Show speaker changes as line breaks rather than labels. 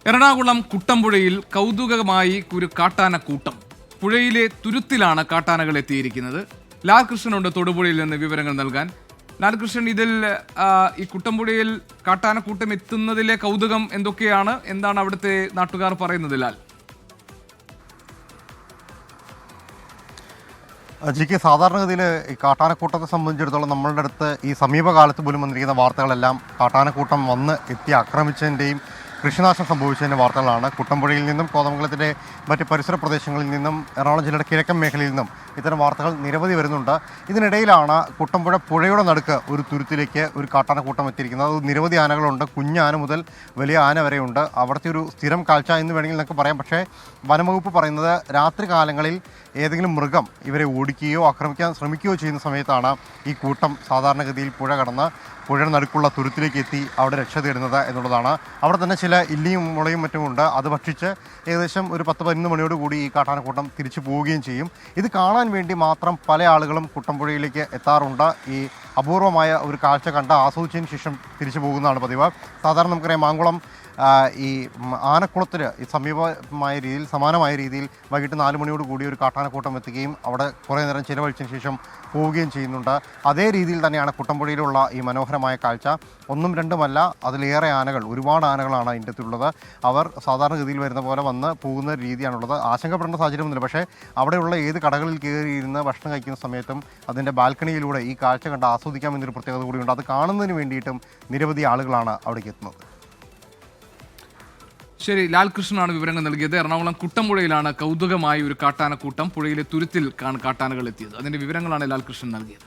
എറണാകുളം കുട്ടമ്പുഴയിൽ കൗതുകമായി ഒരു കാട്ടാനക്കൂട്ടം. പുഴയിലെ തുരുത്തിലാണ് കാട്ടാനകൾ എത്തിയിരിക്കുന്നത്. ലാൽകൃഷ്ണനുണ്ട് തൊടുപുഴയിൽ നിന്ന് വിവരങ്ങൾ നൽകാൻ. ലാൽകൃഷ്ണൻ, ഇതിൽ ഈ കുട്ടമ്പുഴയിൽ കാട്ടാനക്കൂട്ടം എത്തുന്നതിലെ കൗതുകം എന്തൊക്കെയാണ്? എന്താണ് അവിടുത്തെ നാട്ടുകാർ പറയുന്നത്? ലാൽ,
ജിക്ക്, സാധാരണഗതിയിൽ ഈ കാട്ടാനക്കൂട്ടത്തെ സംബന്ധിച്ചിടത്തോളം നമ്മളുടെ അടുത്ത് ഈ സമീപകാലത്ത് പോലും വന്നിരിക്കുന്ന വാർത്തകളെല്ലാം കാട്ടാനക്കൂട്ടം വന്ന് എത്തി ആക്രമിച്ചതിൻ്റെയും കൃഷിനാശം സംഭവിച്ചതിൻ്റെ വാർത്തകളാണ്. കുട്ടമ്പുഴയിൽ നിന്നും കോതമംഗലത്തിൻ്റെ മറ്റ് പരിസര പ്രദേശങ്ങളിൽ നിന്നും എറണാകുളം ജില്ലയുടെ കിഴക്കൻ മേഖലയിൽ നിന്നും ഇത്തരം വാർത്തകൾ നിരവധി വരുന്നുണ്ട്. ഇതിനിടയിലാണ് കുട്ടമ്പുഴ പുഴയുടെ നടുക്ക് ഒരു തുരുത്തിലേക്ക് ഒരു കാട്ടാനക്കൂട്ടം എത്തിയിരിക്കുന്നത്. അത് നിരവധി ആനകളുണ്ട്, കുഞ്ഞാന മുതൽ വലിയ ആന വരെയുണ്ട്. അവിടുത്തെ ഒരു സ്ഥിരം കാഴ്ച എന്ന് വേണമെങ്കിൽ നമുക്ക് പറയാം. പക്ഷേ വനംവകുപ്പ് പറയുന്നത് രാത്രി കാലങ്ങളിൽ ഏതെങ്കിലും മൃഗം ഇവരെ ഓടിക്കുകയോ ആക്രമിക്കാൻ ശ്രമിക്കുകയോ ചെയ്യുന്ന സമയത്താണ് ഈ കൂട്ടം സാധാരണഗതിയിൽ പുഴ കടന്ന് പുഴയുടെ നടുക്കുള്ള തുരുത്തിലേക്ക് എത്തി അവിടെ രക്ഷ തേടുന്നത് എന്നുള്ളതാണ്. അവിടെ തന്നെ ചില ഇല്ലിയും മുളയും മറ്റുമുണ്ട്. അത് ഭക്ഷിച്ച് ഏകദേശം ഒരു 10-11 മണിയോടുകൂടി ഈ കാട്ടാനക്കൂട്ടം തിരിച്ചു പോവുകയും ചെയ്യും. ഇത് കാണാൻ വേണ്ടി മാത്രം പല ആളുകളും കുട്ടമ്പുഴയിലേക്ക് എത്താറുണ്ട്. ഈ അപൂർവമായ ഒരു കാഴ്ച കണ്ട് ആസ്വദിച്ചതിന് ശേഷം തിരിച്ചു പോകുന്നതാണ് പതിവ്. സാധാരണ നമുക്കറിയാം, മാങ്കുളം ഈ ആനക്കുളത്തിന് സമാനമായ രീതിയിൽ വൈകിട്ട് 4 മണിയോട് കൂടി ഒരു കാട്ടാനക്കൂട്ടം എത്തുകയും അവിടെ കുറേ നേരം ചിലവഴിച്ചതിന് ശേഷം പോവുകയും ചെയ്യുന്നുണ്ട്. അതേ രീതിയിൽ തന്നെയാണ് കുട്ടമ്പുഴയിലുള്ള ഈ മനോഹരമായ കാഴ്ച. 1-2 അതിലേറെ ആനകൾ, ഒരുപാട് ആനകളാണ് അതിൻ്റെ അകത്തുള്ളത്. അവർ സാധാരണഗതിയിൽ വരുന്ന പോലെ വന്ന് പോകുന്ന രീതിയാണുള്ളത്. ആശങ്കപ്പെടേണ്ട സാഹചര്യമൊന്നുമില്ല. പക്ഷേ അവിടെയുള്ള ഏത് കടകളിൽ കയറിയിരുന്ന് ഭക്ഷണം കഴിക്കുന്ന സമയത്തും അതിൻ്റെ ബാൽക്കണിയിലൂടെ ഈ കാഴ്ച കണ്ട് ആസ്വദിക്കാമെന്നൊരു പ്രത്യേകത കൂടിയുണ്ട്. അത് കാണുന്നതിന് വേണ്ടിയിട്ടും നിരവധി ആളുകളാണ് അവിടേക്ക് എത്തുന്നത്.
ശരി, ലാൽകൃഷ്ണനാണ് വിവരങ്ങൾ നൽകിയത്. എറണാകുളം കുട്ടമ്പുഴയിലാണ് കൗതുകമായി ഒരു കാട്ടാനക്കൂട്ടം. പുഴയിലെ തുരുത്തിൽ കാട്ടാനകൾ എത്തിയത്. അതിന്റെ വിവരങ്ങളാണ് ലാൽകൃഷ്ണൻ നൽകിയത്.